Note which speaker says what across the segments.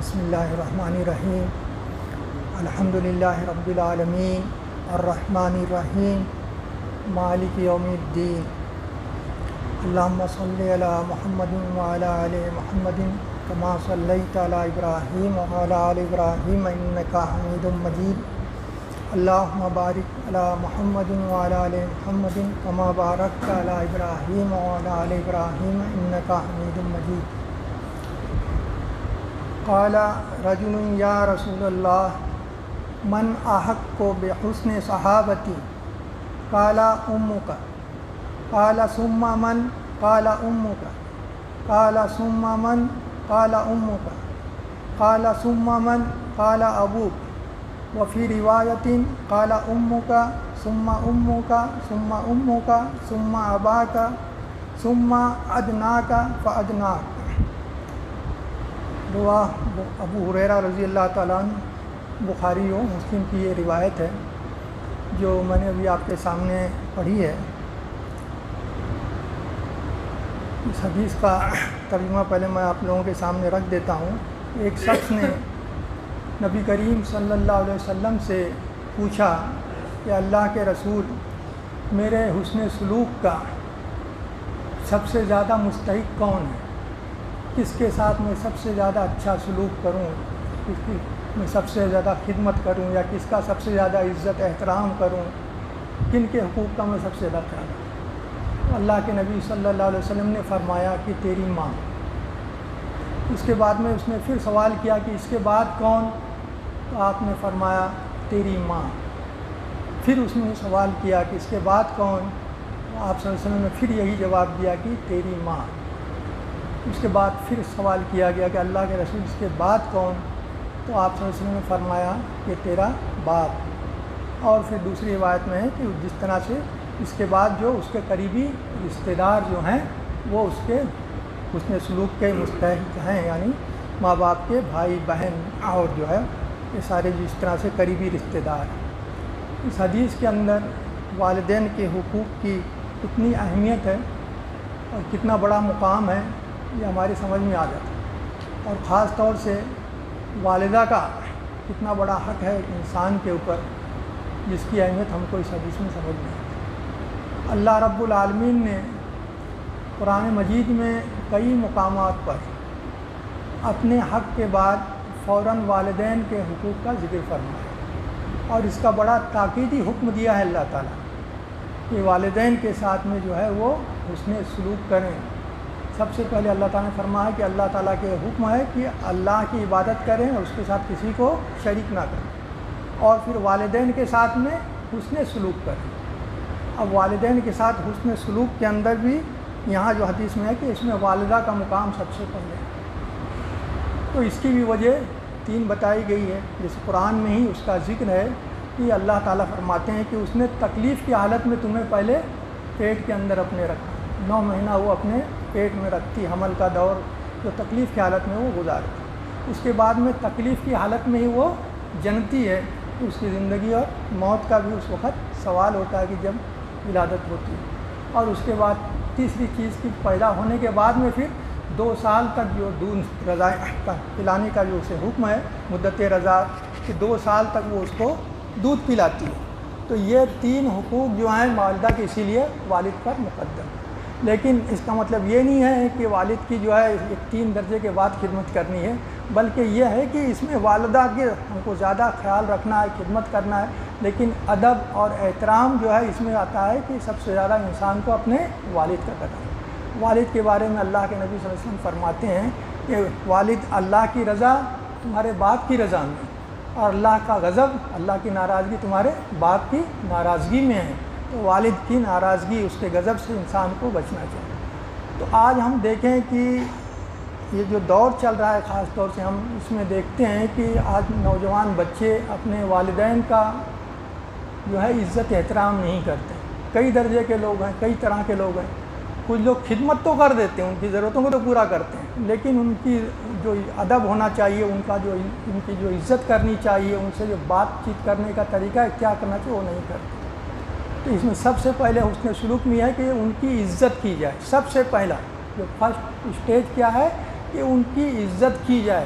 Speaker 1: بسم اللہ الرحمن الرحیم الحمدللہ رب العالمین الرحمن الرحیم مالک یوم الدین اللہم صلی علی محمد وعلی آل محمد کما صلیت علی ابراہیم وعلی آل ابراہیم انک حمید مجید اللہم بارک علی محمد وعلی آل محمد کما بارکت علی ابراہیم وعلی آل ابراہیم انک حمید مجید قال رجل یا رسول اللہ من احق بحسن صحابتی قال امک قال ثم من قال امک قال ثم من قال امک قال ثم من قال ابوک وفی روایت قال امک ثم امک ثم امک ثم اباک ثم ادناک فادناک۔ رواہ ابو ہریرہ رضی اللہ تعالیٰ عنہ، بخاری و مسلم کی یہ روایت ہے جو میں نے ابھی آپ کے سامنے پڑھی ہے۔ اس حدیث کا ترجمہ پہلے میں آپ لوگوں کے سامنے رکھ دیتا ہوں۔ ایک شخص نے نبی کریم صلی اللہ علیہ وسلم سے پوچھا کہ اللہ کے رسول، میرے حسن سلوک کا سب سے زیادہ مستحق کون ہے؟ کس کے ساتھ میں سب سے زیادہ اچھا سلوک کروں، کس کی میں سب سے زیادہ خدمت کروں، یا کس کا سب سے زیادہ عزت احترام کروں، کن کے حقوق کا میں سب سے زیادہ خیال رکھوں؟ اللہ کے نبی صلی اللہ علیہ وسلم نے فرمایا کہ تیری ماں۔ اس کے بعد میں اس نے پھر سوال کیا کہ اس کے بعد کون؟ تو آپ نے فرمایا تیری ماں۔ پھر اس نے سوال کیا کہ اس کے بعد کون؟ تو آپ صلی اللہ علیہ وسلم نے پھر یہی جواب دیا کہ تیری ماں۔ اس کے بعد پھر سوال کیا گیا کہ اللہ کے رسول اس کے بعد کون؟ تو آپ صلی اللہ علیہ وسلم نے فرمایا کہ تیرا باپ۔ اور پھر دوسری روایت میں ہے کہ جس طرح سے اس کے بعد جو اس کے قریبی رشتہ دار جو ہیں وہ اس کے حسن سلوک کے مستحق ہیں، یعنی ماں باپ کے بھائی بہن اور جو ہے یہ سارے جس طرح سے قریبی رشتہ دار ہیں۔ اس حدیث کے اندر والدین کے حقوق کی کتنی اہمیت ہے اور کتنا بڑا مقام ہے یہ ہماری سمجھ میں آ جاتا ہے، اور خاص طور سے والدہ کا کتنا بڑا حق ہے ایک انسان کے اوپر، جس کی اہمیت ہم کو اس حدیث میں سمجھ میں آتی ہے۔ اللہ رب العالمین نے قرآن مجید میں کئی مقامات پر اپنے حق کے بعد فوراً والدین کے حقوق کا ذکر فرمایا، اور اس کا بڑا تاکیدی حکم دیا ہے اللہ تعالیٰ کہ والدین کے ساتھ میں جو ہے وہ حسن سلوک کریں۔ سب سے پہلے اللہ تعالیٰ نے فرمایا کہ اللہ تعالیٰ کے حکم ہے کہ اللہ کی عبادت کریں اور اس کے ساتھ کسی کو شریک نہ کریں، اور پھر والدین کے ساتھ میں حسن سلوک کریں۔ اب والدین کے ساتھ حسن سلوک کے اندر بھی یہاں جو حدیث میں ہے کہ اس میں والدہ کا مقام سب سے پہلے ہے، تو اس کی بھی وجہ تین بتائی گئی ہے۔ جیسے قرآن میں ہی اس کا ذکر ہے کہ اللہ تعالیٰ فرماتے ہیں کہ اس نے تکلیف کی حالت میں تمہیں پہلے پیٹ کے اندر اپنے رکھا، 9 مہینہ وہ اپنے پیٹ میں رکھتی، حمل کا دور جو تکلیف کی حالت میں وہ گزارتی، اس کے بعد میں تکلیف کی حالت میں ہی وہ جنتی ہے، اس کی زندگی اور موت کا بھی اس وقت سوال ہوتا ہے کہ جب ولادت ہوتی ہے۔ اور اس کے بعد تیسری چیز کی پیدا ہونے کے بعد میں پھر 2 سال تک جو دودھ رضاع کا پلانے کا جو اسے حکم ہے، مدت رضاع کہ 2 سال تک وہ اس کو دودھ پلاتی ہے۔ تو یہ 3 حقوق جو ہیں والدہ کے، اسی لیے والد پر مقدم ہے۔ لیکن اس کا مطلب یہ نہیں ہے کہ والد کی جو ہے 3 درجے کے بعد خدمت کرنی ہے، بلکہ یہ ہے کہ اس میں والدہ کے ہم کو زیادہ خیال رکھنا ہے، خدمت کرنا ہے، لیکن ادب اور احترام جو ہے اس میں آتا ہے کہ سب سے زیادہ انسان کو اپنے والد کا قدر ہے۔ والد کے بارے میں اللہ کے نبی صلی اللہ علیہ وسلم فرماتے ہیں کہ والد اللہ کی رضا تمہارے باپ کی رضا میں، اور اللہ کا غضب، اللہ کی ناراضگی تمہارے باپ کی ناراضگی میں ہے۔ تو والد کی ناراضگی، اس کے غضب سے انسان کو بچنا چاہیے۔ تو آج ہم دیکھیں کہ یہ جو دور چل رہا ہے، خاص طور سے ہم اس میں دیکھتے ہیں کہ آج نوجوان بچے اپنے والدین کا جو ہے عزت احترام نہیں کرتے۔ کئی درجے کے لوگ ہیں، کئی طرح کے لوگ ہیں۔ کچھ لوگ خدمت تو کر دیتے ہیں، ان کی ضرورتوں کو تو پورا کرتے ہیں، لیکن ان کی جو ادب ہونا چاہیے، ان کی جو عزت کرنی چاہیے، ان سے جو بات چیت کرنے کا طریقہ اختیار کرنا چاہیے وہ نہیں کرتے۔ تو اس میں سب سے پہلے حسن سلوک میں ہے کہ ان کی عزت کی جائے۔ سب سے پہلا جو فرسٹ اسٹیج کیا ہے کہ ان کی عزت کی جائے،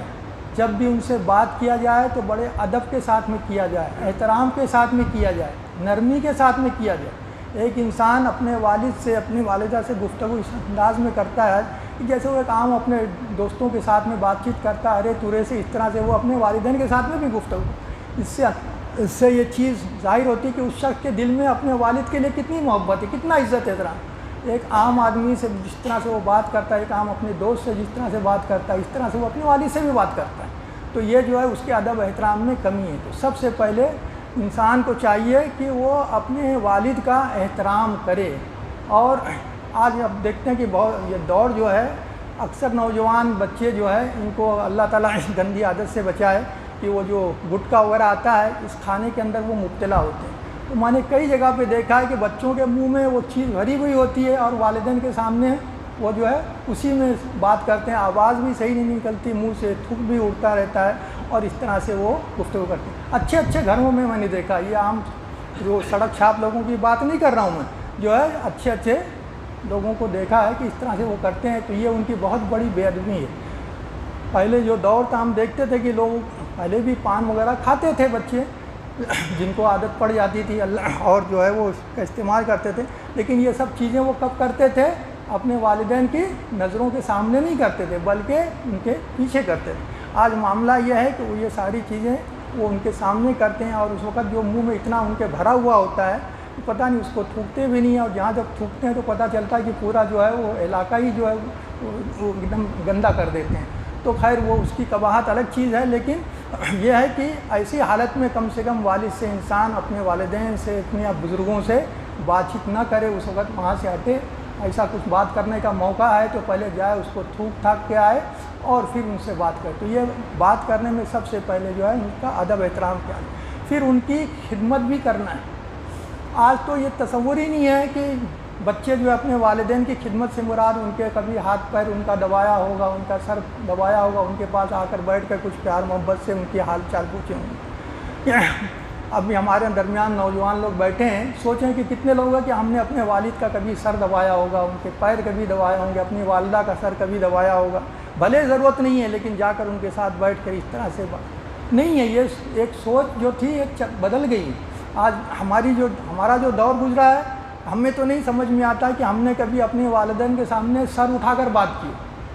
Speaker 1: جب بھی ان سے بات کیا جائے تو بڑے ادب کے ساتھ میں کیا جائے، احترام کے ساتھ میں کیا جائے، نرمی کے ساتھ میں کیا جائے۔ ایک انسان اپنے والد سے، اپنی والدہ سے گفتگو اس انداز میں کرتا ہے کہ جیسے وہ ایک عام اپنے دوستوں کے ساتھ میں بات چیت کرتا ہے، ارے تورے سے، اس طرح سے وہ اپنے والدین کے ساتھ میں بھی گفتگو، اس سے یہ چیز ظاہر ہوتی ہے کہ اس شخص کے دل میں اپنے والد کے لیے کتنی محبت ہے، کتنا عزت احترام۔ ایک عام آدمی سے جس طرح سے وہ بات کرتا ہے، ایک عام اپنے دوست سے جس طرح سے بات کرتا ہے، اس طرح سے وہ اپنے والد سے بھی بات کرتا ہے، تو یہ جو ہے اس کے ادب احترام میں کمی ہے۔ تو سب سے پہلے انسان کو چاہیے کہ وہ اپنے والد کا احترام کرے۔ اور آج اب دیکھتے ہیں کہ بہت یہ دور جو ہے، اکثر نوجوان بچے جو ہے ان کو اللہ تعالیٰ اس گندی عادت سے بچائے کہ وہ جو گٹکا وغیرہ آتا ہے اس کھانے کے اندر وہ مبتلا ہوتے ہیں۔ تو میں نے کئی جگہ پہ دیکھا ہے کہ بچوں کے منہ میں وہ چیز بھری ہوئی ہوتی ہے اور والدین کے سامنے وہ جو ہے اسی میں بات کرتے ہیں، آواز بھی صحیح نہیں نکلتی، منہ سے تھوک بھی اڑتا رہتا ہے اور اس طرح سے وہ گفتگو کرتے ہیں۔ اچھے اچھے گھروں میں نے دیکھا، یہ عام جو سڑک چھاپ لوگوں کی بات نہیں کر رہا ہوں میں، جو ہے اچھے اچھے لوگوں کو دیکھا ہے کہ اس طرح سے وہ کرتے ہیں، تو یہ ان کی بہت بڑی بے ادبی ہے۔ پہلے جو دور تھا ہم دیکھتے تھے کہ لوگ پہلے بھی پان وغیرہ کھاتے تھے بچے، جن کو عادت پڑ جاتی تھی اللہ، اور جو ہے وہ اس کا استعمال کرتے تھے، لیکن یہ سب چیزیں وہ کب کرتے تھے؟ اپنے والدین کی نظروں کے سامنے نہیں کرتے تھے بلکہ ان کے پیچھے کرتے تھے۔ آج معاملہ یہ ہے کہ وہ یہ ساری چیزیں وہ ان کے سامنے کرتے ہیں، اور اس وقت جو منہ میں اتنا ان کے بھرا ہوا ہوتا ہے پتہ نہیں اس کو تھوکتے بھی نہیں ہیں، اور جہاں جب تھوکتے ہیں تو پتہ چلتا ہے کہ پورا جو ہے وہ علاقہ ہی جو ہے وہ ایک دم گندا کر دیتے ہیں۔ تو خیر وہ اس کی قباحت الگ چیز ہے، لیکن یہ ہے کہ ایسی حالت میں کم سے کم والد سے انسان اپنے والدین سے، اپنے بزرگوں سے بات چیت نہ کرے، اس وقت وہاں سے ہٹے۔ ایسا کچھ بات کرنے کا موقع ہے تو پہلے جائے، اس کو تھوک تھاک کے آئے اور پھر ان سے بات کرے۔ تو یہ بات کرنے میں سب سے پہلے جو ہے ان کا ادب احترام کیا ہے، پھر ان کی خدمت بھی کرنا ہے۔ آج تو یہ تصور ہی نہیں ہے کہ بچے جو اپنے والدین کی خدمت سے مراد ان کے کبھی ہاتھ پیر ان کا دبایا ہوگا، ان کا سر دبایا ہوگا، ان کے پاس آ کر بیٹھ کر کچھ پیار محبت سے ان کی حال چال پوچھے ہوں گے۔ ابھی ہمارے درمیان نوجوان لوگ بیٹھے ہیں، سوچیں کہ کتنے لوگ ہیں کہ ہم نے اپنے والد کا کبھی سر دبایا ہوگا، ان کے پیر کبھی دبائے ہوں گے، اپنی والدہ کا سر کبھی دبایا ہوگا، بھلے ضرورت نہیں ہے لیکن جا کر ان کے ساتھ بیٹھ کر اس طرح سے بات نہیں ہے۔ یہ ایک سوچ جو تھی ایک بدل گئی۔ آج ہمارا جو دور گزرا ہے، ہمیں تو نہیں سمجھ میں آتا کہ ہم نے کبھی اپنے والدین کے سامنے سر اٹھا کر بات کی۔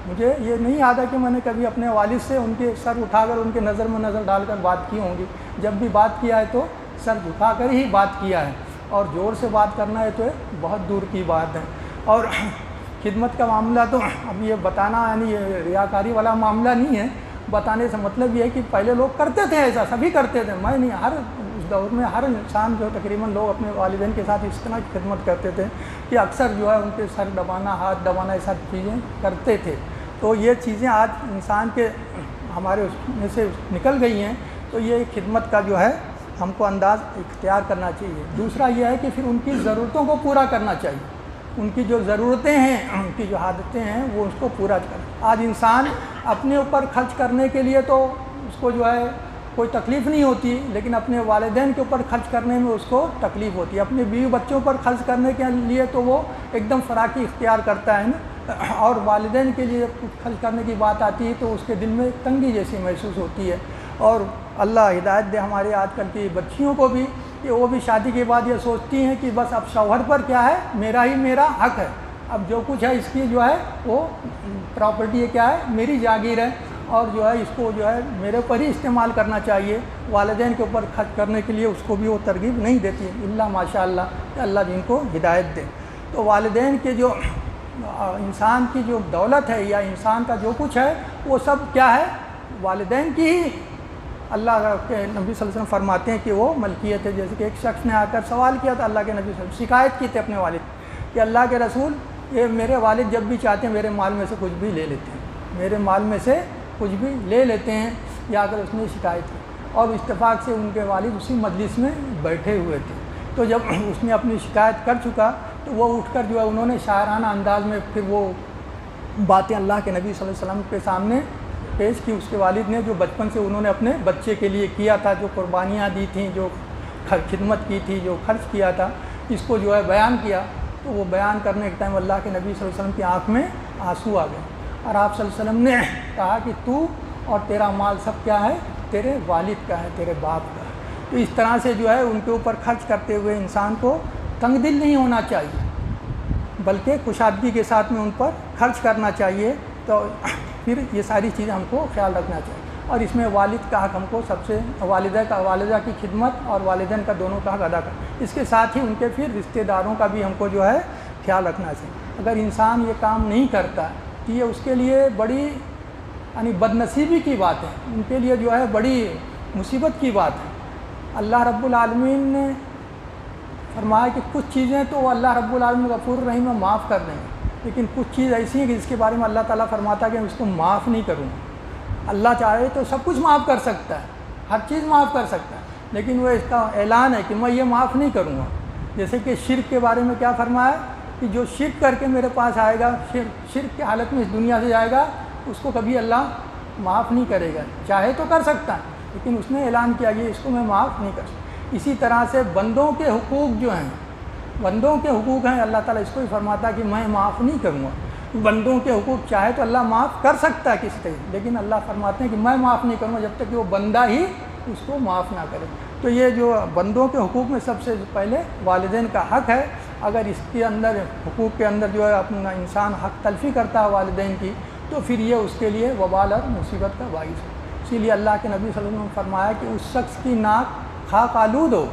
Speaker 1: مجھے یہ نہیں آتا کہ میں نے کبھی اپنے والد سے ان کے سر اٹھا کر ان کے نظر میں نظر ڈال کر بات کی ہوں گی۔ جب بھی بات کیا ہے تو سر جھکا کر ہی بات کیا ہے، اور زور سے بات کرنا ہے تو بہت دور کی بات ہے۔ اور خدمت کا معاملہ تو اب یہ بتانا یعنی یہ ریاکاری والا معاملہ نہیں ہے، بتانے سے مطلب یہ ہے کہ پہلے لوگ کرتے تھے، ایسا سبھی کرتے تھے، میں نہیں، ہر اس دور میں ہر انسان جو تقریباً لوگ اپنے والدین کے ساتھ اس طرح کی خدمت کرتے تھے کہ اکثر جو ہے ان کے سر دبانا، ہاتھ دبانا، یہ سب چیزیں کرتے تھے۔ تو یہ چیزیں آج انسان کے ہمارے اس میں سے نکل گئی ہیں، تو یہ خدمت کا جو ہے ہم کو انداز اختیار کرنا چاہیے۔ دوسرا یہ ہے کہ پھر ان کی ضرورتوں کو پورا کرنا چاہیے، ان کی جو ضرورتیں ہیں، ان کی جو عادتیں ہیں وہ اس کو پورا کریں۔ آج انسان اپنے اوپر خرچ کرنے کے لیے تو اس کو جو ہے کوئی تکلیف نہیں ہوتی، لیکن اپنے والدین کے اوپر خرچ کرنے میں اس کو تکلیف ہوتی ہے۔ اپنے بیوی بچوں پر خرچ کرنے کے لیے تو وہ ایک دم فراقی اختیار کرتا ہے نا، اور والدین کے لیے کچھ خرچ کرنے کی بات آتی ہے تو اس کے دل میں تنگی جیسی محسوس ہوتی ہے۔ اور اللہ ہدایت دے ہمارے آج کل کی بچیوں کو بھی کہ وہ بھی شادی کے بعد یہ سوچتی ہیں کہ بس اب شوہر پر کیا ہے، میرا ہی میرا حق ہے، اب جو کچھ ہے اس کی جو ہے وہ پراپرٹی کیا ہے، میری جاگیر ہے، اور جو ہے اس کو جو ہے میرے اوپر ہی استعمال کرنا چاہیے۔ والدین کے اوپر خرچ کرنے کے لیے اس کو بھی وہ ترغیب نہیں دیتی ہے، اللہ ماشاء اللہ کہ اللہ جن کو ہدایت دے۔ تو والدین کے جو انسان کی جو دولت ہے یا انسان کا جو کچھ ہے وہ سب کیا ہے، والدین کی ہی اللہ کے نبی صلی اللہ علیہ وسلم فرماتے ہیں کہ وہ ملکیت ہے۔ جیسے کہ ایک شخص نے آ کر سوال کیا تھا اللہ کے نبی صلی اللہ علیہ وسلم، شکایت کی تھی اپنے والد کہ اللہ کے رسول، یہ میرے والد جب بھی چاہتے ہیں میرے مال میں سے کچھ بھی لے لیتے ہیں، میرے مال میں سے کچھ بھی لے لیتے ہیں، یا اگر اس نے شکایت کی، اور اتفاق سے ان کے والد اسی مجلس میں بیٹھے ہوئے تھے۔ تو جب اس نے اپنی شکایت کر چکا تو وہ اٹھ کر جو ہے انہوں نے شاعرانہ انداز میں پھر وہ باتیں اللہ کے نبی صلی اللہ علیہ وسلم کے سامنے پیش کی۔ اس کے والد نے جو بچپن سے انہوں نے اپنے بچے کے لیے کیا تھا، جو قربانیاں دی تھیں، جو خدمت کی تھی، جو خرچ کیا تھا، اس کو جو ہے بیان کیا۔ تو وہ بیان کرنے کے ٹائم اللہ کے نبی صلی اللہ علیہ وسلم کی آنکھ میں آنسو آ گئے، اور آپ صلی اللہ علیہ وسلم نے کہا کہ تو اور تیرا مال سب کیا ہے؟ تیرے والد کا ہے، تیرے باپ کا ہے۔ تو اس طرح سے جو ہے ان کے اوپر خرچ کرتے ہوئے انسان کو تنگ دل نہیں ہونا چاہیے، بلکہ کشادگی کے ساتھ میں ان پر خرچ کرنا چاہیے۔ تو پھر یہ ساری چیزیں ہم کو خیال رکھنا چاہیے، اور اس میں والد کا حق ہم کو سب سے والدہ کی خدمت اور والدین کا دونوں کا حق ادا کرنا، اس کے ساتھ ہی ان کے پھر رشتہ داروں کا بھی ہم کو جو ہے خیال رکھنا چاہیے۔ اگر انسان یہ کام نہیں کرتا تو یہ اس کے لیے بڑی یعنی بدنصیبی کی بات ہے، ان کے لیے جو ہے بڑی مصیبت کی بات ہے۔ اللہ رب العالمین نے فرمایا کہ کچھ چیزیں تو اللہ رب العالمین غفور الرحیم میں معاف کر دیں گے، لیکن کچھ چیز ایسی ہیں کہ جس کے بارے میں اللہ تعالیٰ فرماتا ہے کہ میں اس کو معاف نہیں کروں گا۔ اللہ چاہے تو سب کچھ معاف کر سکتا ہے، ہر چیز معاف کر سکتا ہے، لیکن وہ اس کا اعلان ہے کہ میں یہ معاف نہیں کروں گا۔ جیسے کہ شرک کے بارے میں کیا فرمایا کہ جو شرک کر کے میرے پاس آئے گا، شرک کی حالت میں اس دنیا سے جائے گا، اس کو کبھی اللہ معاف نہیں کرے گا۔ چاہے تو کر سکتا ہے، لیکن اس نے اعلان کیا کہ اس کو میں معاف نہیں کر سکتا۔ اسی طرح سے بندوں کے حقوق جو ہیں، بندوں کے حقوق ہیں، اللہ تعالیٰ اس کو ہی فرماتا ہے کہ میں معاف نہیں کروں گا۔ بندوں کے حقوق چاہے تو اللہ معاف کر سکتا ہے کسی طرح، لیکن اللہ فرماتے ہیں کہ میں معاف نہیں کروں گا جب تک کہ وہ بندہ ہی اس کو معاف نہ کرے۔ تو یہ جو بندوں کے حقوق میں سب سے پہلے والدین کا حق ہے۔ اگر اس کے اندر حقوق کے اندر جو ہے اپنا انسان حق تلفی کرتا ہے والدین کی، تو پھر یہ اس کے لیے وبال اور مصیبت کا باعث ہے۔ اسی لیے اللہ کے نبی صلی اللہ علیہ وسلم نے فرمایا کہ اس شخص کی ناک خاک آلود ہو،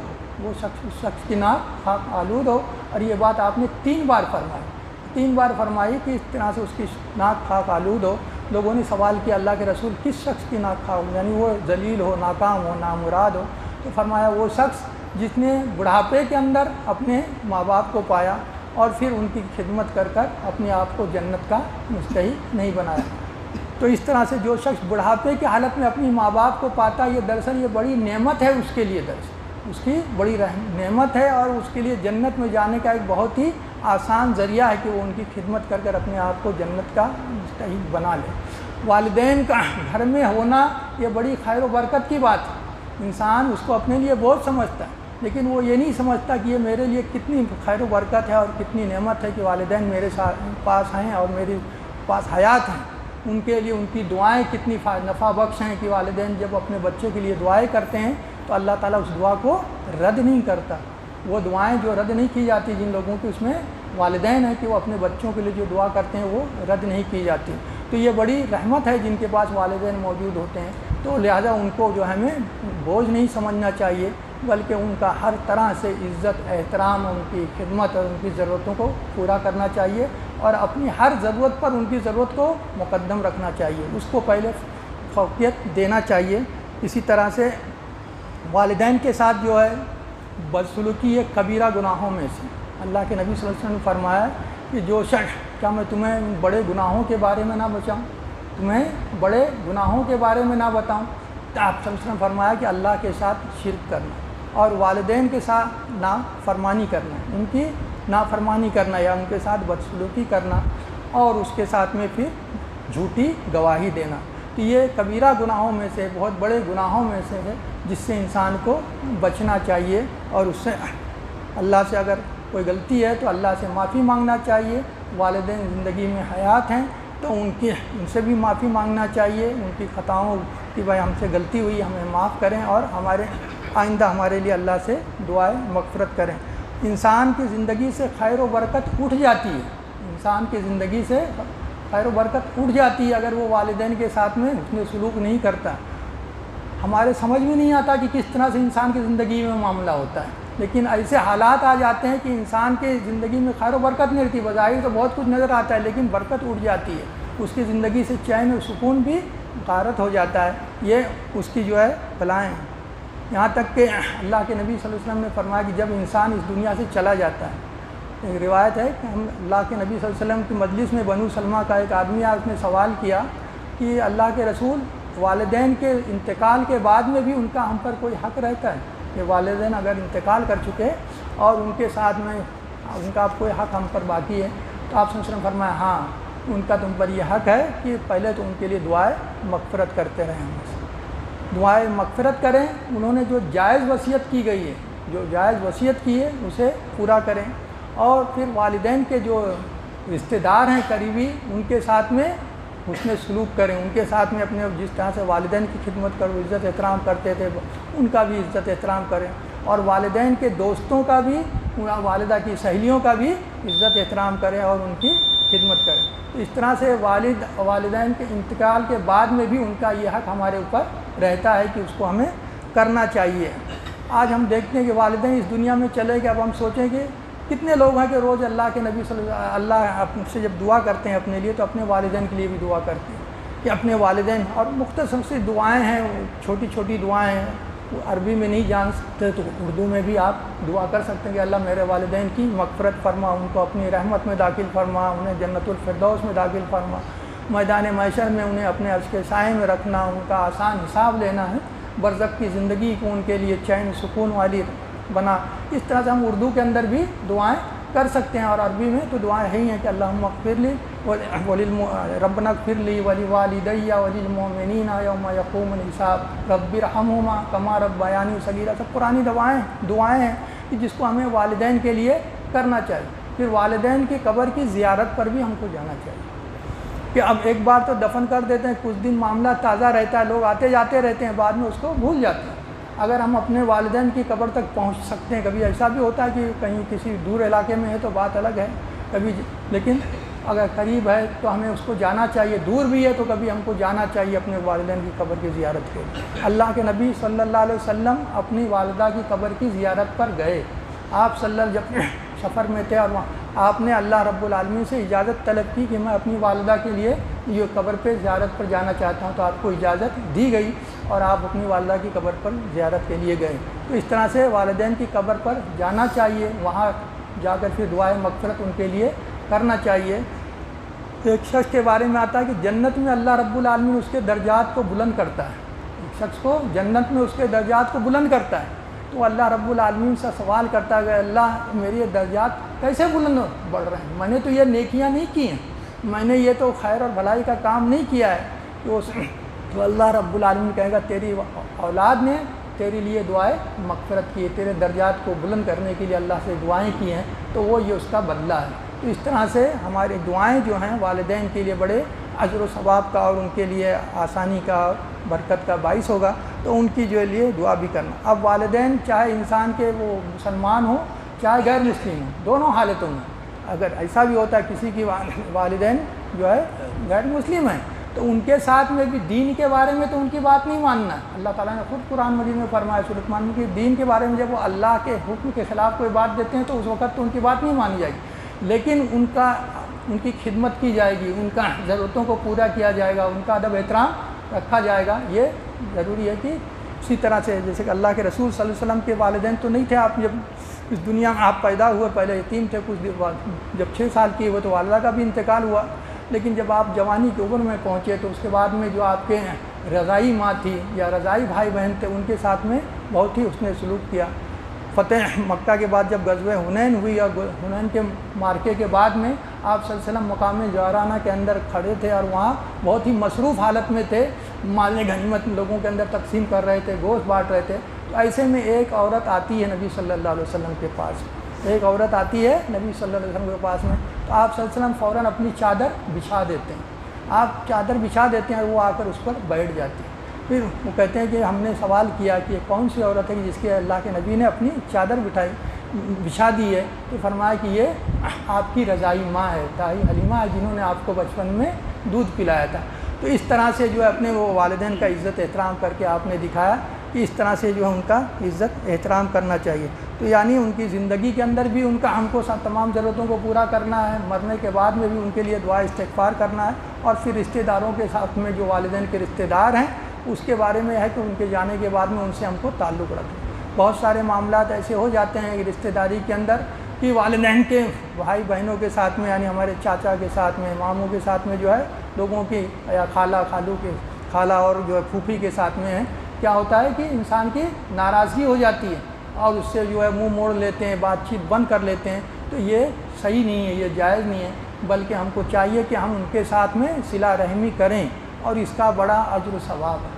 Speaker 1: وہ شخص اس شخص کی ناک خاک آلود ہو، اور یہ بات آپ نے 3 بار فرمائی کہ اس طرح سے اس کی ناک خاک آلود ہو۔ لوگوں نے سوال کیا اللہ کے رسول کس شخص کی ناک خاک ہو، یعنی وہ ذلیل ہو، ناکام ہو، نامراد ہو؟ تو فرمایا وہ شخص جس نے بڑھاپے کے اندر اپنے ماں باپ کو پایا اور پھر ان کی خدمت کر کر اپنے آپ کو جنت کا مستحق نہیں بنایا۔ تو اس طرح سے جو شخص بڑھاپے کی حالت میں اپنی ماں باپ کو پاتا ہے، یہ دراصل یہ بڑی نعمت ہے اس کے لیے، دراصل اس کی بڑی نعمت ہے، اور اس کے لیے جنت میں جانے کا ایک بہت ہی آسان ذریعہ ہے کہ وہ ان کی خدمت کر کر اپنے آپ کو جنت کا مستحق بنا لے۔ والدین کا گھر میں ہونا یہ بڑی خیر و برکت کی بات ہے۔ انسان اس کو اپنے لیے بہت سمجھتا ہے، لیکن وہ یہ نہیں سمجھتا کہ یہ میرے لیے کتنی خیر و برکت ہے اور کتنی نعمت ہے کہ والدین میرے پاس ہیں اور میرے پاس حیات ہیں۔ ان کے لیے ان کی دعائیں کتنی نفع بخش ہیں کہ والدین جب اپنے بچے کے لیے دعائیں کرتے ہیں تو اللہ تعالیٰ اس دعا کو رد نہیں کرتا۔ وہ دعائیں جو رد نہیں کی جاتی، جن لوگوں کی اس میں والدین ہیں کہ وہ اپنے بچوں کے لیے جو دعا کرتے ہیں وہ رد نہیں کی جاتی۔ تو یہ بڑی رحمت ہے جن کے پاس والدین موجود ہوتے ہیں، تو لہٰذا ان کو جو ہمیں بوجھ نہیں سمجھنا چاہیے، بلکہ ان کا ہر طرح سے عزت، احترام، ان کی خدمت اور ان کی ضرورتوں کو پورا کرنا چاہیے، اور اپنی ہر ضرورت پر ان کی ضرورت کو مقدم رکھنا چاہیے، اس کو پہلے فوقیت دینا چاہیے۔ اسی طرح سے والدین کے ساتھ جو ہے بدسلوکی ایک کبیرہ گناہوں میں سے، اللہ کے نبی صلی اللہ علیہ وسلم نے فرمایا کہ جو شخص، کیا میں تمہیں بڑے گناہوں کے بارے میں نہ بچاؤں، تمہیں بڑے گناہوں کے بارے میں نہ بتاؤں؟ تو آپ صلی اللہ علیہ وسلم نے فرمایا کہ اللہ کے ساتھ شرک کرنا اور والدین کے ساتھ نافرمانی کرنا، ان کی نافرمانی کرنا یا ان کے ساتھ بدسلوکی کرنا، اور اس کے ساتھ میں پھر جھوٹی گواہی دینا۔ تو یہ کبیرہ گناہوں میں سے، بہت بڑے گناہوں میں سے ہے جس سے انسان کو بچنا چاہیے، اور اس سے اللہ سے اگر کوئی غلطی ہے تو اللہ سے معافی مانگنا چاہیے۔ والدین زندگی میں حیات ہیں تو ان سے بھی معافی مانگنا چاہیے، ان کی خطاؤں کہ بھائی ہم سے غلطی ہوئی، ہمیں معاف کریں، اور آئندہ ہمارے لیے اللہ سے دعائیں مغفرت کریں۔ انسان کی زندگی سے خیر و برکت اٹھ جاتی ہے، انسان کی زندگی سے خیر و برکت اٹھ جاتی ہے اگر وہ والدین کے ساتھ میں حسن سلوک نہیں کرتا۔ ہمارے سمجھ میں نہیں آتا کہ کس طرح سے انسان کی زندگی میں معاملہ ہوتا ہے، لیکن ایسے حالات آ جاتے ہیں کہ انسان کے زندگی میں خیر و برکت نہیں رہتی، بظاہر تو بہت کچھ نظر آتا ہے لیکن برکت اٹھ جاتی ہے، اس کی زندگی سے چین و سکون بھی غارت ہو جاتا ہے۔ یہ اس کی جو ہے بلائیں ہیں، یہاں تک کہ اللہ کے نبی صلی اللہ علیہ وسلم نے فرمایا کہ جب انسان اس دنیا سے چلا جاتا ہے، ایک روایت ہے کہ اللہ کے نبی صلی اللہ علیہ وسلم کی مجلس میں بنو سلمہ کا ایک آدمی آیا، اس نے سوال کیا کہ اللہ کے رسول، والدین کے انتقال کے بعد میں بھی ان کا ہم پر کوئی حق رہتا ہے کہ والدین اگر انتقال کر چکے اور ان کے ساتھ میں ان کا کوئی حق ہم پر باقی ہے؟ تو آپ صلی اللہ علیہ وسلم فرمایا ہاں، ان کا تم پر یہ حق ہے کہ پہلے تو ان کے لیے دعائیں مغفرت کرتے رہیں، دعائیں مغفرت کریں، انہوں نے جو جائز وصیت کی گئی ہے، جو جائز وصیت کی ہے اسے پورا کریں، اور پھر والدین کے جو رشتہ دار ہیں قریبی، ان کے ساتھ میں حسن سلوک کریں، ان کے ساتھ میں اپنے جس طرح سے والدین کی خدمت کرو، عزت احترام کرتے تھے ان کا بھی عزت احترام کریں، اور والدین کے دوستوں کا بھی، والدہ کی سہیلیوں کا بھی عزت احترام کریں اور ان کی خدمت کریں۔ تو اس طرح سے والدین کے انتقال کے بعد میں بھی ان کا یہ حق ہمارے اوپر رہتا ہے کہ اس کو ہمیں کرنا چاہیے۔ آج ہم دیکھتے ہیں کہ والدین اس دنیا میں چلے گئے، اب ہم سوچیں کہ کتنے لوگ ہیں کہ روز اللہ کے نبی صلی اللہ سے جب دعا کرتے ہیں اپنے لیے تو اپنے والدین کے لیے بھی دعا کرتے ہیں کہ اپنے والدین، اور مختصر سی دعائیں ہیں، چھوٹی چھوٹی دعائیں ہیں، عربی میں نہیں جان سکتے تو اردو میں بھی آپ دعا کر سکتے ہیں کہ اللہ میرے والدین کی مغفرت فرما، ان کو اپنی رحمت میں داخل فرما، انہیں جنت الفردوس میں داخل فرما، میدان محشر میں انہیں اپنے عرش کے سائے میں رکھنا، ان کا آسان حساب لینا ہے، برزخ کی زندگی کو ان کے لیے چین سکون والی بنا۔ اس طرح سے ہم اردو کے اندر بھی دعائیں کر سکتے ہیں، اور عربی میں تو دعائیں ہی ہیں کہ اللہم اغفر لی ربنا اغفر لی ولوالدی وللمؤمنین یوم یقوم الحساب رب ارحمہما کما ربیانی صغیرا۔ سب پرانی دعائیں ہیں کہ جس کو ہمیں والدین کے لیے کرنا چاہیے۔ پھر والدین کی قبر کی زیارت پر بھی ہم کو جانا چاہیے کہ اب ایک بار تو دفن کر دیتے ہیں، کچھ دن معاملہ تازہ رہتا ہے، لوگ آتے جاتے رہتے ہیں، بعد میں اس کو بھول جاتے ہیں۔ اگر ہم اپنے والدین کی قبر تک پہنچ سکتے ہیں، کبھی ایسا بھی ہوتا ہے کہ کہیں کسی دور علاقے میں ہے تو بات الگ ہے کبھی، لیکن اگر قریب ہے تو ہمیں اس کو جانا چاہیے، دور بھی ہے تو کبھی ہم کو جانا چاہیے اپنے والدین کی قبر کی زیارت کے لیے۔ اللہ کے نبی صلی اللہ علیہ وسلم اپنی والدہ کی قبر کی زیارت پر گئے، آپ صلی اللہ جب سفر میں تھے اور آپ نے اللہ رب العالمین سے اجازت طلب کی کہ میں اپنی والدہ کے لیے یہ قبر پہ زیارت پر جانا چاہتا ہوں، تو آپ کو اجازت دی گئی اور آپ اپنی والدہ کی قبر پر زیارت کے لیے گئے۔ تو اس طرح سے والدین کی قبر پر جانا چاہیے، وہاں جا کر پھر دعائے مغفرت ان کے لیے کرنا چاہیے۔ ایک شخص کے بارے میں آتا ہے کہ جنت میں اللہ رب العالمین اس کے درجات کو بلند کرتا ہے، ایک شخص کو جنت میں اس کے درجات کو بلند کرتا ہے، تو اللہ رب العالمین سے سوال کرتا ہے کہ اللہ میری یہ درجات کیسے بلند بڑھ رہے ہیں، میں نے تو یہ نیکیاں نہیں کی ہیں، میں نے یہ تو خیر اور بھلائی کا کام نہیں کیا ہے، تو اللہ رب العالمین کہے گا تیری اولاد نے تیرے لیے دعائیں مغفرت کی ہے، تیرے درجات کو بلند کرنے کے لیے اللہ سے دعائیں کی ہیں، تو وہ یہ اس کا بدلہ ہے۔ تو اس طرح سے ہماری دعائیں جو ہیں والدین کے لیے بڑے اجر و ثواب کا اور ان کے لیے آسانی کا برکت کا باعث ہوگا، تو ان کی جو لیے دعا بھی کرنا۔ اب والدین چاہے انسان کے وہ مسلمان ہوں چاہے غیر مسلم ہوں، دونوں حالتوں میں اگر ایسا بھی ہوتا ہے کسی کی والدین جو ہے غیر مسلم ہیں تو ان کے ساتھ میں بھی دین کے بارے میں تو ان کی بات نہیں ماننا ہے۔ اللہ تعالیٰ نے خود قرآن مجید میں فرمایا سورۃ الرحمن میں کہ دین کے بارے میں جب وہ اللہ کے حکم کے خلاف کوئی بات دیتے ہیں تو اس وقت تو ان کی بات نہیں مانی جائے گی، لیکن ان کی خدمت کی جائے گی، ان کا ضرورتوں کو پورا کیا جائے گا، ان کا ادب احترام رکھا جائے گا۔ یہ ضروری ہے کہ اسی طرح سے جیسے کہ اللہ کے رسول صلی اللہ علیہ وسلم کے والدین تو نہیں تھے، آپ جب اس دنیا میں آپ پیدا ہوئے پہلے یتیم تھے، کچھ دن بعد جب 6 سال کی ہوئے تو والدہ کا بھی انتقال ہوا، لیکن جب آپ جوانی کی عمر میں پہنچے تو اس کے بعد میں جو آپ کے رضائی ماں تھی یا رضائی بھائی بہن تھے ان کے ساتھ میں بہت ہی اس نے سلوک کیا۔ فتح مکہ کے بعد جب غزوہ حنین ہوئی اور حنین کے مارکے کے بعد میں آپ صلی اللہ علیہ وسلم مقام جعرانہ کے اندر کھڑے تھے اور وہاں بہت ہی مصروف حالت میں تھے، مال غنیمت لوگوں کے اندر تقسیم کر رہے تھے، گوشت بانٹ رہے تھے، تو ایسے میں ایک عورت آتی ہے نبی صلی اللہ علیہ وسلم کے پاس، ایک عورت آتی ہے نبی صلی اللہ علیہ وسلم کے پاس میں، تو آپ صلی اللہ علیہ وسلم فوراً اپنی چادر بچھا دیتے ہیں، آپ چادر بچھا دیتے ہیں اور وہ آ کر اس پر بیٹھ جاتی ہے۔ پھر وہ کہتے ہیں کہ ہم نے سوال کیا کہ یہ کون سی عورت ہے کہ جس کے اللہ کے نبی نے اپنی چادر بچھا دی ہے، تو فرمایا کہ یہ آپ کی رضائی ماں ہے، دائی حلیمہ ہے، جنہوں نے آپ کو بچپن میں دودھ پلایا تھا۔ تو اس طرح سے جو ہے اپنے وہ والدین کا عزت احترام کر کے آپ نے دکھایا کہ اس طرح سے جو ہے ان کا عزت احترام کرنا چاہیے۔ تو یعنی ان کی زندگی کے اندر بھی ان کا ہم کو تمام ضرورتوں کو پورا کرنا ہے، مرنے کے بعد میں بھی ان کے لیے دعا استغفار کرنا ہے، اور پھر رشتہ داروں کے ساتھ میں جو والدین کے رشتہ دار ہیں اس کے بارے میں ہے کہ ان کے جانے کے بعد میں ان سے ہم کو تعلق رکھیں۔ بہت سارے معاملات ایسے ہو جاتے ہیں کہ رشتہ داری کے اندر کہ والدین کے بھائی بہنوں کے ساتھ میں، یعنی ہمارے چاچا کے ساتھ میں، ماموں کے ساتھ میں جو ہے لوگوں کی، یا خالہ اور جو ہے پھوپھی کے ساتھ میں ہے، کیا ہوتا ہے کہ انسان کی ناراضگی ہو جاتی ہے اور اس سے جو ہے منہ موڑ لیتے ہیں، بات چیت بند کر لیتے ہیں، تو یہ صحیح نہیں ہے، یہ جائز نہیں ہے، بلکہ ہم کو چاہیے کہ ہم ان کے ساتھ میں صلہ رحمی کریں، اور اس کا بڑا اجر و ثواب ہے۔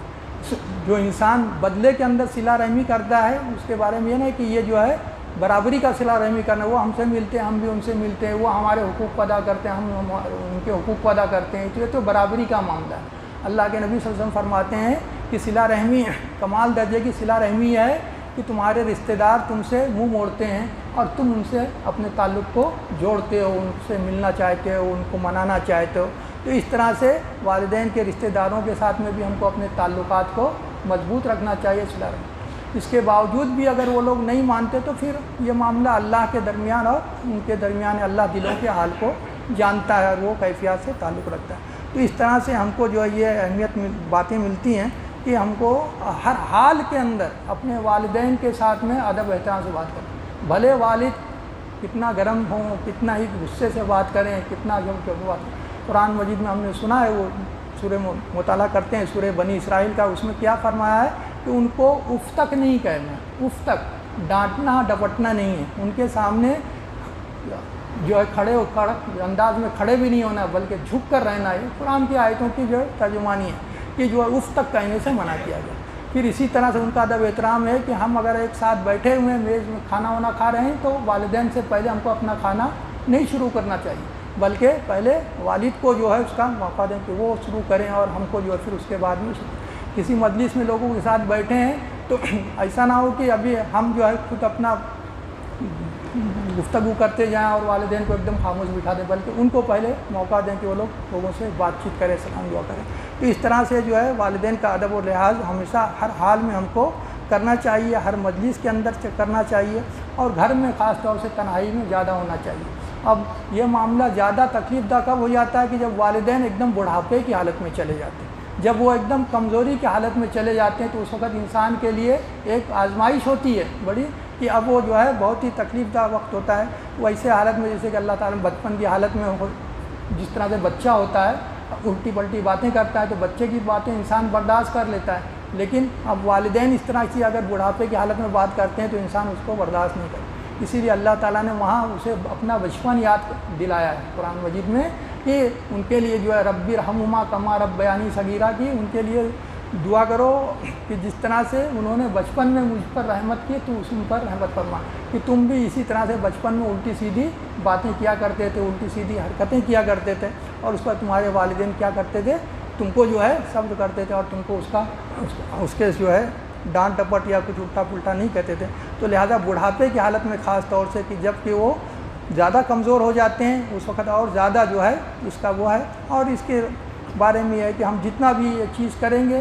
Speaker 1: جو انسان بدلے کے اندر صلہ رحمی کرتا ہے اس کے بارے میں یہ نہیں کہ یہ جو ہے برابری کا صلہ رحمی کرنا، وہ ہم سے ملتے ہیں، ہم بھی ان سے ملتے ہیں، وہ ہمارے حقوق کو ادا کرتے ہیں، ہم ان کے حقوق کو ادا کرتے ہیں، تو یہ تو برابری کا معاملہ ہے۔ اللہ کے نبی صلی اللہ علیہ وسلم فرماتے ہیں کہ صلہ رحمی کمال درجے کی صلہ رحمی ہے کہ تمہارے رشتہ دار تم سے منہ موڑتے ہیں اور تم ان سے اپنے تعلق کو جوڑتے ہو، ان سے ملنا چاہتے ہو، ان کو منانا چاہتے ہو۔ تو اس طرح سے والدین کے رشتہ داروں کے ساتھ میں بھی ہم کو اپنے تعلقات کو مضبوط رکھنا چاہیے صلہ رحمی۔ اس کے باوجود بھی اگر وہ لوگ نہیں مانتے تو پھر یہ معاملہ اللہ کے درمیان اور ان کے درمیان، اللہ دلوں کے حال کو جانتا ہے اور وہ کیفیات سے تعلق رکھتا ہے۔ تو اس طرح سے ہم کو جو ہے یہ اہمیت باتیں ملتی ہیں کہ ہم کو ہر حال کے اندر اپنے والدین کے ساتھ میں ادب احترام سے بات کریں، بھلے والد کتنا گرم ہوں، کتنا ہی غصے سے بات کریں، کتنا جو بات کریں۔ قرآن مجید میں ہم نے سنا ہے، وہ سورہ مطالعہ کرتے ہیں سورہ بنی اسرائیل کا، اس میں کیا فرمایا ہے کہ ان کو اف تک نہیں کہنا، اف تک ڈانٹنا ڈپٹنا نہیں ہے، ان کے سامنے جو ہے کھڑے انداز میں کھڑے بھی نہیں ہونا بلکہ جھک کر رہنا ہے۔ قرآن کی آیتوں کی جو ترجمانی ہے کہ جو ہے اف تک کہنے سے منع کیا گیا۔ پھر اسی طرح سے ان کا ادب احترام ہے کہ ہم اگر ایک ساتھ بیٹھے ہوئے ہیں میز میں کھانا وانا کھا رہے ہیں تو والدین سے پہلے ہم کو اپنا کھانا نہیں شروع کرنا چاہیے، بلکہ پہلے والد کو جو ہے اس کا موقع دیں کہ وہ شروع کریں اور ہم کو جو ہے پھر اس کے بعد میں کسی مجلس میں لوگوں کے ساتھ بیٹھے ہیں تو ایسا نہ ہو کہ ابھی ہم جو ہے خود اپنا گفتگو کرتے جائیں اور والدین کو ایک دم خاموش بٹھا دیں، بلکہ ان کو پہلے موقع دیں کہ وہ لوگوں سے بات چیت کریں، سلام دعا کریں۔ تو اس طرح سے جو ہے والدین کا ادب و لحاظ ہمیشہ ہر حال میں ہم کو کرنا چاہیے، ہر مجلس کے اندر سے کرنا چاہیے، اور گھر میں خاص طور سے تنہائی میں زیادہ ہونا چاہیے۔ اب یہ معاملہ زیادہ تکلیف دہ کب ہو جاتا ہے کہ جب والدین ایک دم بڑھاپے کی حالت میں چلے جاتے ہیں، جب وہ ایک دم کمزوری کی حالت میں چلے جاتے ہیں تو اس وقت انسان کے لیے ایک آزمائش ہوتی ہے بڑی، کہ اب وہ جو ہے بہت ہی تکلیف دہ وقت ہوتا ہے۔ وہ ایسے حالت میں جیسے کہ اللہ تعالیٰ بچپن کی حالت میں جس طرح سے بچہ ہوتا ہے الٹی پلٹی باتیں کرتا ہے تو بچے کی باتیں انسان برداشت کر لیتا ہے، لیکن اب والدین اس طرح سے اگر بڑھاپے کی حالت میں بات کرتے ہیں تو انسان اس کو برداشت نہیں کرتا۔ اسی لیے اللہ تعالیٰ نے وہاں اسے اپنا بچپن یاد دلایا ہے قرآن مجید میں کہ ان کے لیے جو ہے رب ارحمہما کما ربیانی صغیرہ کی، ان کے لیے دعا کرو کہ جس طرح سے انہوں نے بچپن میں مجھ پر رحمت کی تو اس ان پر رحمت فرما، کہ تم بھی اسی طرح سے بچپن میں الٹی سیدھی باتیں کیا کرتے تھے، الٹی سیدھی حرکتیں کیا کرتے تھے، اور اس پر تمہارے والدین کیا کرتے تھے، تم کو جو ہے صبر کرتے تھے اور تم کو اس کے جو ہے ڈانٹ ڈپٹ یا کچھ الٹا پلٹا نہیں کہتے تھے۔ تو لہٰذا بڑھاپے کی حالت میں خاص طور سے کہ جب کہ وہ زیادہ کمزور ہو جاتے ہیں اس وقت اور زیادہ جو ہے اس کا وہ ہے، اور اس کے بارے میں یہ ہے کہ ہم جتنا بھی یہ چیز کریں گے،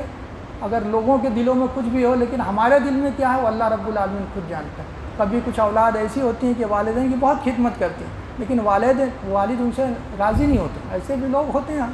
Speaker 1: اگر لوگوں کے دلوں میں کچھ بھی ہو لیکن ہمارے دل میں کیا ہے وہ اللہ رب العالمین خود جانتا ہے۔ کبھی کچھ اولاد ایسی ہوتی ہیں کہ والدین کی بہت خدمت کرتی ہیں لیکن والد ان سے راضی نہیں ہوتے، ایسے بھی لوگ ہوتے ہیں،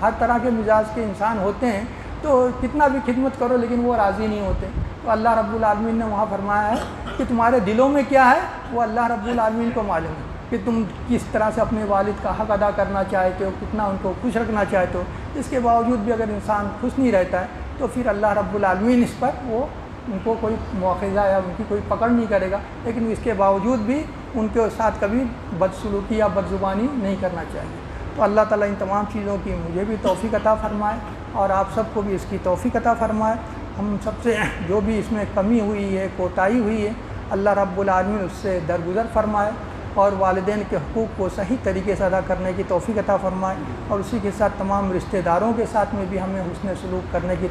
Speaker 1: ہر طرح کے مزاج کے انسان ہوتے ہیں، تو کتنا بھی خدمت کرو لیکن وہ راضی نہیں ہوتے۔ تو اللہ رب العالمین نے وہاں فرمایا ہے کہ تمہارے دلوں میں کیا ہے وہ اللہ رب العالمین کو معلوم ہے کہ تم کس طرح سے اپنے والد کا حق ادا کرنا چاہتے ہو، کتنا ان کو خوش رکھنا چاہتے ہو۔ اس کے باوجود بھی اگر انسان خوش نہیں رہتا ہے تو پھر اللہ رب العالمین اس پر وہ ان کو کوئی مواخذہ یا ان کی کوئی پکڑ نہیں کرے گا، لیکن اس کے باوجود بھی ان کے ساتھ کبھی بدسلوکی یا بدزبانی نہیں کرنا چاہیے۔ تو اللہ تعالیٰ ان تمام چیزوں کی مجھے بھی توفیق عطا فرمائے اور آپ سب کو بھی اس کی توفیق عطا فرمائے۔ ہم سب سے جو بھی اس میں کمی ہوئی ہے، کوتاہی ہوئی ہے، اللہ رب العالمین اس سے درگزر فرمائے اور والدین کے حقوق کو صحیح طریقے سے ادا کرنے کی توفیق عطا فرمائے، اور اسی کے ساتھ تمام رشتہ داروں کے ساتھ میں بھی ہمیں حسن سلوک کرنے کی